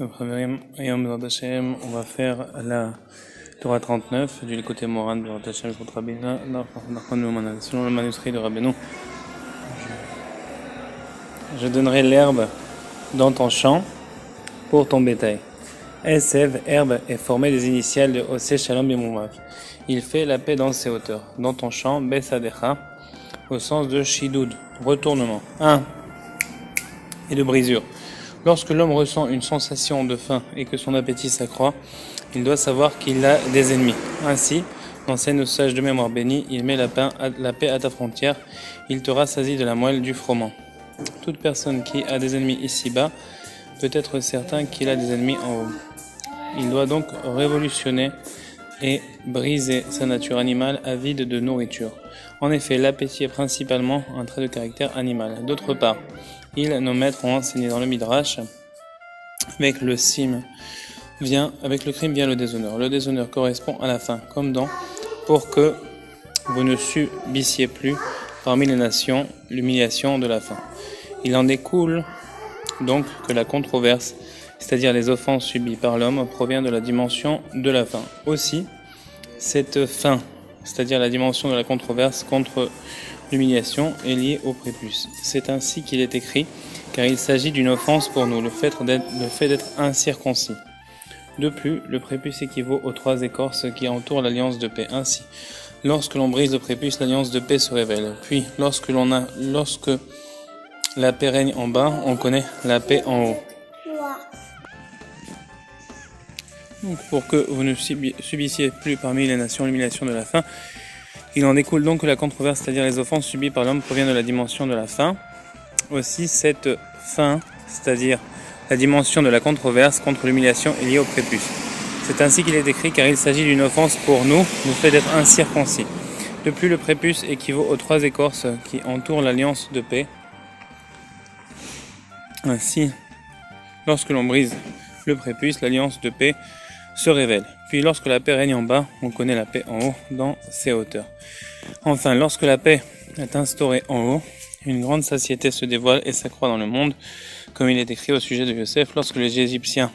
On va faire la Torah 39 du côté Moran de Hashem contre Rabbeinu, selon le manuscrit de Rabbeinu. Je donnerai l'herbe dans ton champ pour ton bétail. Esev, herbe, est formée des initiales de Ose Shalom Bimoumav. Il fait la paix dans ses hauteurs. Dans ton champ, Besadecha, au sens de Shidoud, retournement. 1. Et de brisure. Lorsque l'homme ressent une sensation de faim et que son appétit s'accroît, il doit savoir qu'il a des ennemis. Ainsi, l'enseigne au sage de mémoire béni, il met la paix à ta frontière, il te rassasie de la moelle du froment. Toute personne qui a des ennemis ici-bas peut être certain qu'il a des ennemis en haut. Il doit donc révolutionner et briser sa nature animale avide de nourriture. En effet, l'appétit est principalement un trait de caractère animal. D'autre part, nos maîtres ont enseigné dans le Midrash, avec le crime vient le déshonneur. Le déshonneur correspond à la faim, comme dans « pour que vous ne subissiez plus parmi les nations l'humiliation de la faim ». Il en découle donc que la controverse, c'est-à-dire les offenses subies par l'homme, provient de la dimension de la faim. Aussi, cette faim, c'est-à-dire la dimension de la controverse contre l'humiliation, est liée au prépuce. C'est ainsi qu'il est écrit, car il s'agit d'une offense pour nous, le fait d'être incirconcis. De plus, le prépuce équivaut aux 3 écorces qui entourent l'alliance de paix. Ainsi, lorsque l'on brise le prépuce, l'alliance de paix se révèle. Puis, lorsque la paix règne en bas, on connaît la paix en haut. Donc, pour que vous ne subissiez plus parmi les nations l'humiliation de la faim, il en découle donc que la controverse, c'est-à-dire les offenses subies par l'homme, provient de la dimension de la faim. Aussi, cette faim, c'est-à-dire la dimension de la controverse contre l'humiliation, est liée au prépuce. C'est ainsi qu'il est écrit, car il s'agit d'une offense pour nous, le fait d'être incirconcis. De plus, le prépuce équivaut aux 3 écorces qui entourent l'alliance de paix. Ainsi, lorsque l'on brise le prépuce, l'alliance de paix se révèle. Puis lorsque la paix règne en bas, on connaît la paix en haut dans ses hauteurs. Enfin, lorsque la paix est instaurée en haut, une grande satiété se dévoile et s'accroît dans le monde, comme il est écrit au sujet de Yosef, lorsque les Égyptiens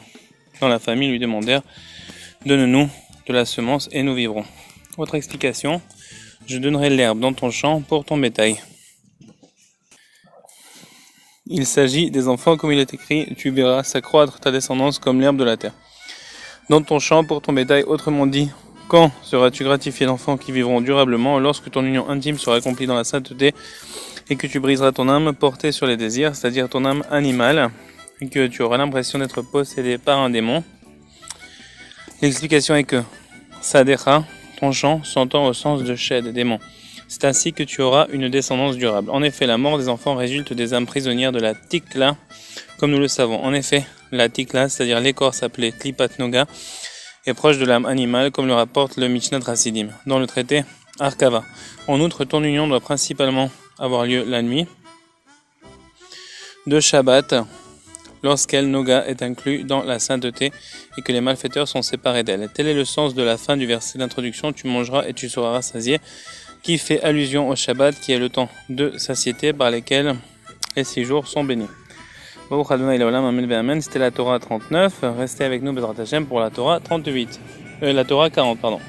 dans la famille lui demandèrent « Donne-nous de la semence et nous vivrons ». Autre explication, je donnerai l'herbe dans ton champ pour ton bétail. Il s'agit des enfants, comme il est écrit, tu verras s'accroître ta descendance comme l'herbe de la terre. Dans ton champ pour ton bétail, autrement dit, quand seras-tu gratifié d'enfants qui vivront durablement lorsque ton union intime sera accomplie dans la sainteté et que tu briseras ton âme portée sur les désirs, c'est-à-dire ton âme animale, et que tu auras l'impression d'être possédé par un démon. L'explication est que Sadecha, ton champ, s'entend au sens de Shed, démon. C'est ainsi que tu auras une descendance durable. En effet, la mort des enfants résulte des âmes prisonnières de la Tikla, comme nous le savons. En effet, la Tikla, c'est-à-dire l'écorce appelée Klipat Noga, est proche de l'âme animale, comme le rapporte le Mishnat Hasidim, dans le traité Arkava. En outre, ton union doit principalement avoir lieu la nuit de Shabbat, lorsqu'elle Noga est inclus dans la sainteté et que les malfaiteurs sont séparés d'elle. Tel est le sens de la fin du verset d'introduction, tu mangeras et tu seras rassasié, qui fait allusion au Shabbat, qui est le temps de satiété par lesquels les 6 jours sont bénis. C'était la Torah 39. Restez avec nous, Bezrat Hashem, pour la Torah 38. La Torah 40, pardon.